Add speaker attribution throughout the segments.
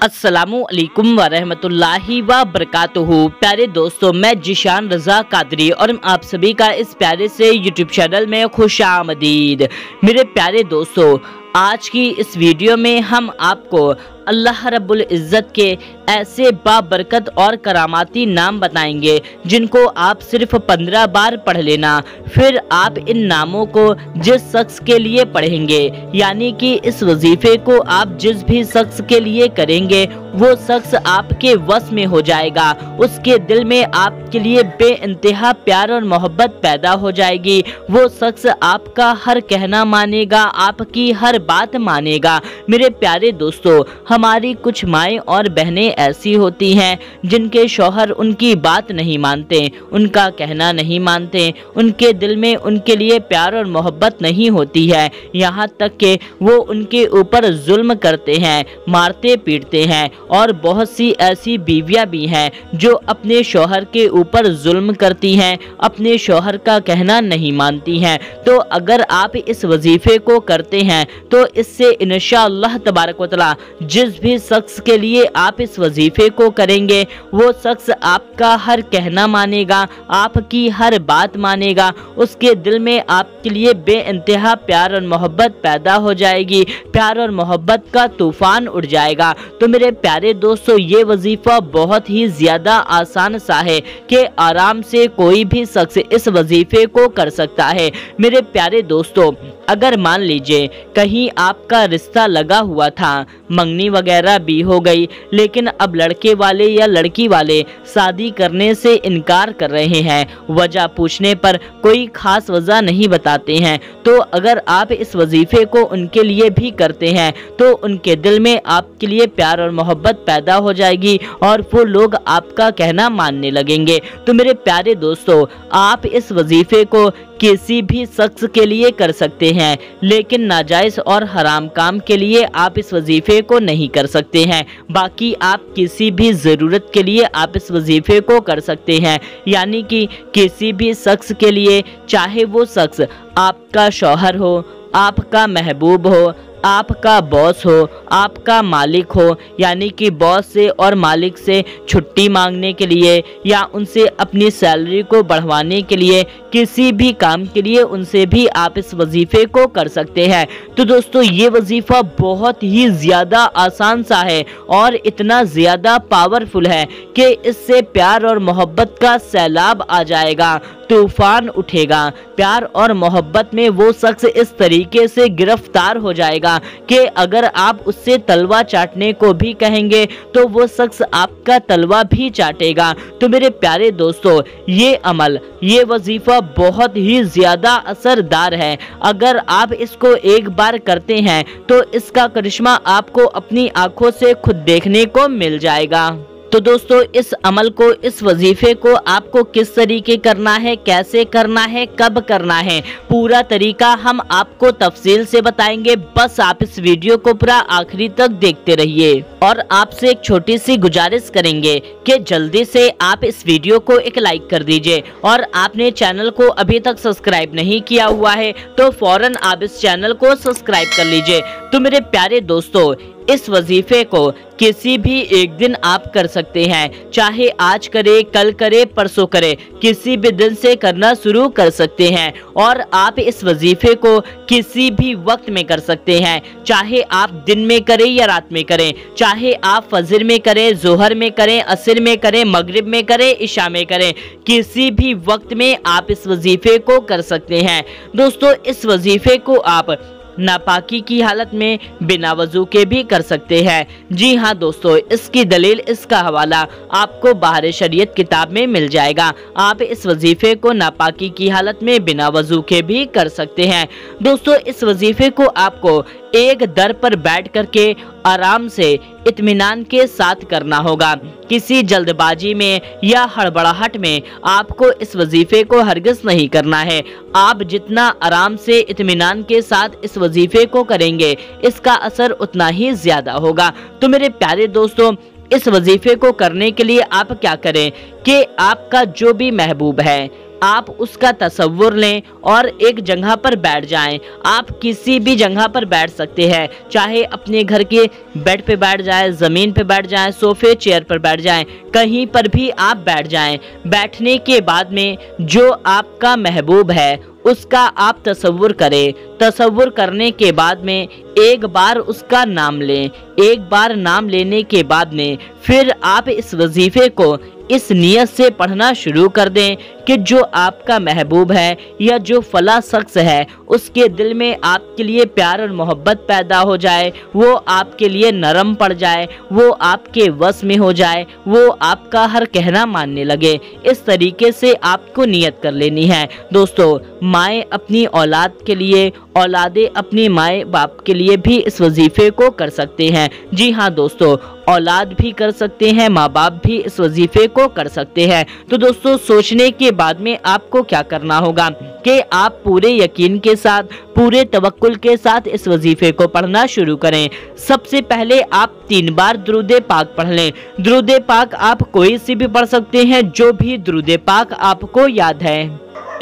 Speaker 1: अस्सलामुअलैकुम वरहमतुल्लाहि व बरकातुहू। प्यारे दोस्तों, मैं जिशान रज़ा कादरी और आप सभी का इस प्यारे से यूट्यूब चैनल में खुशामदीद। मेरे प्यारे दोस्तों, आज की इस वीडियो में हम आपको अल्लाह रब्बुल इज़्ज़त के ऐसे बाबरकत और करामाती नाम बताएंगे जिनको आप सिर्फ 15 बार पढ़ लेना। फिर आप इन नामों को जिस शख्स के लिए पढ़ेंगे, यानी कि इस वजीफे को आप जिस भी शख्स के लिए करेंगे, वो शख्स आपके वश में हो जाएगा। उसके दिल में आपके लिए बेइंतहा प्यार और मोहब्बत पैदा हो जाएगी। वो शख्स आपका हर कहना मानेगा, आपकी हर बात मानेगा। मेरे प्यारे दोस्तों, हमारी कुछ माएँ और बहनें ऐसी होती हैं जिनके शौहर उनकी बात नहीं मानते, उनका कहना नहीं मानते, उनके दिल में उनके लिए प्यार और मोहब्बत नहीं होती है। यहाँ तक कि वो उनके ऊपर जुल्म करते हैं, मारते पीटते हैं। और बहुत सी ऐसी बीवियाँ भी हैं जो अपने शौहर के ऊपर जुल्म करती हैं, अपने शौहर का कहना नहीं मानती हैं। तो अगर आप इस वजीफे को करते हैं तो इससे इंशाअल्लाह तबारक व तआला जिस भी शख्स के लिए आप इस वजीफे को करेंगे, वो शख्स आपका हर कहना मानेगा, आपकी हर बात मानेगा। उसके दिल में आपके लिए बेइंतहा प्यार और मोहब्बत पैदा हो जाएगी, प्यार और मोहब्बत का तूफान उड़ जाएगा। तो मेरे प्यारे दोस्तों, ये वजीफा बहुत ही ज़्यादा आसान सा है कि आराम से कोई भी शख्स इस वजीफे को कर सकता है। मेरे प्यारे दोस्तों, अगर मान लीजिए कहीं आपका रिश्ता लगा हुआ था, मंगनी वगैरह भी हो गई, लेकिन अब लड़के वाले या लड़की वाले शादी करने से इनकार कर रहे हैं, वजह पूछने पर कोई खास वजह नहीं बताते हैं, तो अगर आप इस वजीफे को उनके लिए भी करते हैं तो उनके दिल में आपके लिए प्यार और मोहब्बत पैदा हो जाएगी और वो लोग आपका कहना मानने लगेंगे। तो मेरे प्यारे दोस्तों, आप इस वजीफे को किसी भी शख्स के लिए कर सकते हैं, लेकिन नाजायज़ और हराम काम के लिए आप इस वजीफे को नहीं कर सकते हैं। बाकी आप किसी भी ज़रूरत के लिए आप इस वजीफे को कर सकते हैं, यानी कि किसी भी शख्स के लिए, चाहे वो शख्स आपका शौहर हो, आपका महबूब हो, आपका बॉस हो, आपका मालिक हो, यानी कि बॉस से और मालिक से छुट्टी मांगने के लिए या उनसे अपनी सैलरी को बढ़वाने के लिए, किसी भी काम के लिए उनसे भी आप इस वजीफे को कर सकते हैं। तो दोस्तों, ये वजीफा बहुत ही ज़्यादा आसान सा है और इतना ज़्यादा पावरफुल है कि इससे प्यार और मोहब्बत का सैलाब आ जाएगा, तूफान उठेगा। प्यार और मोहब्बत में वो शख्स इस तरीके से गिरफ्तार हो जाएगा कि अगर आप उससे तलवा चाटने को भी कहेंगे तो वो शख्स आपका तलवा भी चाटेगा। तो मेरे प्यारे दोस्तों, ये अमल, ये वजीफा बहुत ही ज़्यादा असरदार है। अगर आप इसको एक बार करते हैं तो इसका करिश्मा आपको अपनी आंखों से खुद देखने को मिल जाएगा। तो दोस्तों, इस अमल को, इस वजीफे को आपको किस तरीके करना है, कैसे करना है, कब करना है, पूरा तरीका हम आपको तफसील से बताएंगे। बस आप इस वीडियो को पूरा आखिरी तक देखते रहिए और आपसे एक छोटी सी गुजारिश करेंगे कि जल्दी से आप इस वीडियो को एक लाइक कर दीजिए और आपने चैनल को अभी तक सब्सक्राइब नहीं किया हुआ है तो फौरन आप इस चैनल को सब्सक्राइब कर लीजिए। तो मेरे प्यारे दोस्तों, इस वजीफे को किसी भी एक दिन आप कर सकते हैं, चाहे आज करे, कल करे, परसों करे, किसी भी दिन से करना शुरू कर सकते हैं। और आप इस वजीफे को किसी भी वक्त में कर सकते हैं, चाहे आप दिन में करें या रात में करें, चाहे आप फजर में करें, जोहर में करें, असर में करें, मगरिब में करें, इशा में करें, किसी भी वक्त में आप इस वजीफे को कर सकते हैं। दोस्तों, इस वजीफे को आप नापाकी की हालत में बिना वजू के भी कर सकते हैं। जी हाँ दोस्तों, इसकी दलील, इसका हवाला आपको बाहर शरीयत किताब में मिल जाएगा। आप इस वजीफे को नापाकी की हालत में बिना वजू के भी कर सकते हैं। दोस्तों, इस वजीफे को आपको एक दर पर बैठ करके आराम से इत्मीनान के साथ करना होगा। किसी जल्दबाजी में या हड़बड़ाहट में आपको इस वजीफे को हरगिज नहीं करना है। आप जितना आराम से इत्मीनान के साथ इस वजीफे को करेंगे, इसका असर उतना ही ज्यादा होगा। तो मेरे प्यारे दोस्तों, इस वजीफे को करने के लिए आप क्या करें कि आपका जो भी महबूब है, आप उसका तसव्वुर लें और एक जगह पर बैठ जाएं। आप किसी भी जगह पर बैठ सकते हैं, चाहे अपने घर के बेड पे बैठ जाएं, ज़मीन पे बैठ जाएं, सोफे चेयर पर बैठ जाएं, कहीं पर भी आप बैठ जाएं। बैठने के बाद में जो आपका महबूब है उसका आप तसव्वुर करें। तसव्वुर करने के बाद में एक बार उसका नाम लें। एक बार नाम लेने के बाद में फिर आप इस वजीफे को इस नियत से पढ़ना शुरू कर दें कि जो आपका महबूब है या जो फला शख्स है उसके दिल में आपके लिए प्यार और मोहब्बत पैदा हो जाए, वो आपके लिए नरम पड़ जाए, वो आपके वश में हो जाए, वो आपका हर कहना मानने लगे। इस तरीके से आपको नियत कर लेनी है। दोस्तों, माएँ अपनी औलाद के लिए, औलादे अपनी माए बाप के लिए भी इस वजीफे को कर सकते हैं। जी हाँ दोस्तों, औलाद भी कर सकते हैं, माँ बाप भी इस वजीफे को कर सकते हैं। तो दोस्तों, सोचने के बाद में आपको क्या करना होगा कि आप पूरे यकीन के साथ, पूरे तवक्कुल के साथ इस वजीफे को पढ़ना शुरू करें। सबसे पहले आप 3 बार दुरूद पाक पढ़ लें। दुरूद पाक आप कोई सी भी पढ़ सकते हैं, जो भी दुरूद पाक आपको याद है।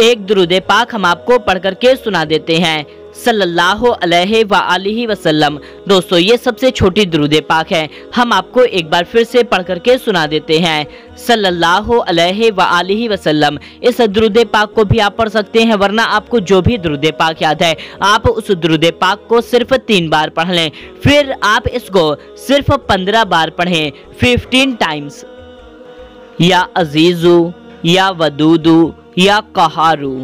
Speaker 1: एक दुरूद पाक हम आपको पढ़ करके सुना देते हैं, सल्लल्लाहु अलैहि वसल्लम। दोस्तों, ये सबसे छोटी दुरूद पाक है, हम आपको एक बार फिर से पढ़ करके सुना देते हैं, सल्लल्लाहु अलैहि वसल्लम। इस दुरूद पाक को भी आप पढ़ सकते हैं, वरना आपको जो भी दुरूद पाक याद है आप उस दुरूद पाक को सिर्फ 3 बार पढ़ लें। फिर आप इसको सिर्फ 15 बार पढ़ें, 15 टाइम्स। या अजीजू, या वदूदू, या कहारू,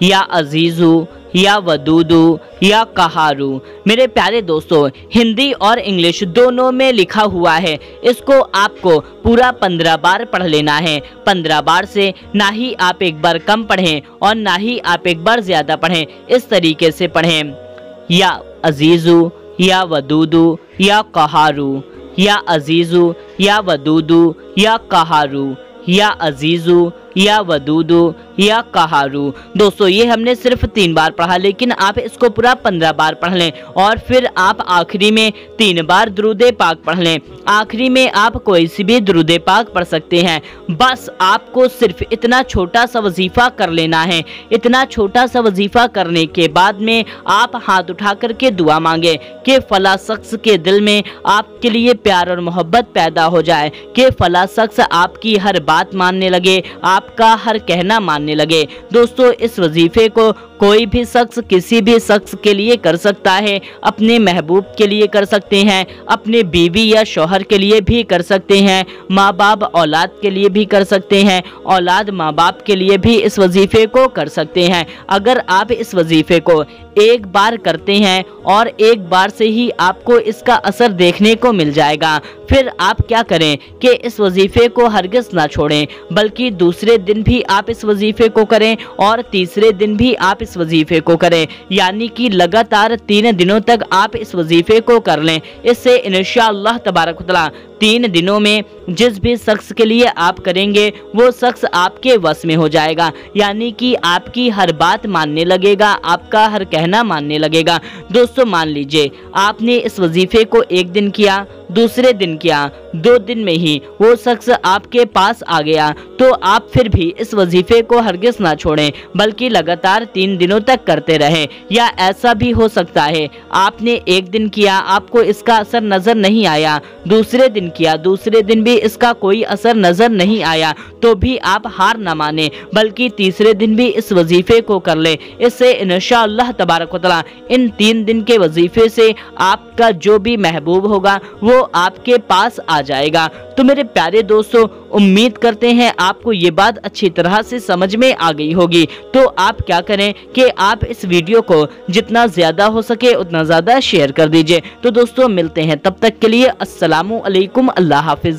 Speaker 1: या अजीजू, या वदूदू, या कहारू। मेरे प्यारे दोस्तों, हिंदी और इंग्लिश दोनों में लिखा हुआ है। इसको आपको पूरा 15 बार पढ़ लेना है। 15 बार से ना ही आप एक बार कम पढ़ें और ना ही आप एक बार ज्यादा पढ़ें, इस तरीके से पढ़ें। या अजीजू, या वदूदू, या कहारू, या अजीजू, या वदूदू, या कहारू, या अजीजू, या वदूदू, या कहारू। दोस्तों, ये हमने सिर्फ 3 बार पढ़ा, लेकिन आप इसको पूरा 15 बार पढ़ लें और फिर आप आखिरी में 3 बार दुरूद पाक पढ़ लें। आखिरी में आप कोई सी भी दुरूद पाक पढ़ सकते हैं। बस आपको सिर्फ इतना छोटा सा वजीफा कर लेना है। इतना छोटा सा वजीफा करने के बाद में आप हाथ उठा करके दुआ मांगे कि फला शख्स के दिल में आपके लिए प्यार और मोहब्बत पैदा हो जाए, कि फला शख्स आपकी हर बात मानने लगे, आपका हर कहना मानने लगे। दोस्तों, इस वजीफे को कोई भी शख्स किसी भी शख्स के लिए कर सकता है। अपने महबूब के लिए कर सकते हैं, अपने बीवी या शौहर के लिए भी कर सकते हैं, माँ बाप औलाद के लिए भी कर सकते हैं, औलाद माँ बाप के लिए भी इस वजीफे को कर सकते हैं। अगर आप इस वजीफे को एक बार करते हैं और एक बार से ही आपको इसका असर देखने को मिल जाएगा, फिर आप क्या करें कि इस वजीफे को हरगिज़ ना छोड़ें, बल्कि दूसरे दिन भी आप इस वजीफे को करें और तीसरे दिन भी आप इस वजीफे को करें। यानी कि लगातार 3 दिनों तक आप इस वजीफे को कर लें। इससे इंशाअल्लाह तबारक व तआला 3 दिनों में जिस भी शख्स के लिए आप करेंगे वो शख्स आपके वश में हो जाएगा। यानी कि आपकी हर बात मानने लगेगा, आपका हर कहना मानने लगेगा। दोस्तों, मान लीजिए आपने इस वजीफे को 1 दिन किया, दूसरे दिन किया, 2 दिन में ही वो शख्स आपके पास आ गया, तो आप फिर भी इस वजीफे को हरगिज़ ना छोड़ें, बल्कि लगातार 3 दिनों तक करते रहें। या ऐसा भी हो सकता है आपने 1 दिन किया, आपको इसका असर नज़र नहीं आया, दूसरे दिन किया, दूसरे दिन भी इसका कोई असर नज़र नहीं आया, तो भी आप हार न माने, बल्कि तीसरे दिन भी इस वजीफे को कर लें। इससे इंशाअल्लाह तबारक व तआला इन 3 दिन के वजीफे से आपका जो भी महबूब होगा वो आपके पास आ जाएगा। तो मेरे प्यारे दोस्तों, उम्मीद करते हैं आपको ये बात अच्छी तरह से समझ में आ गई होगी। तो आप क्या करें कि आप इस वीडियो को जितना ज़्यादा हो सके उतना ज़्यादा शेयर कर दीजिए। तो दोस्तों, मिलते हैं तब तक के लिए अस्सलामु अलैकुम, अल्लाह हाफिज़।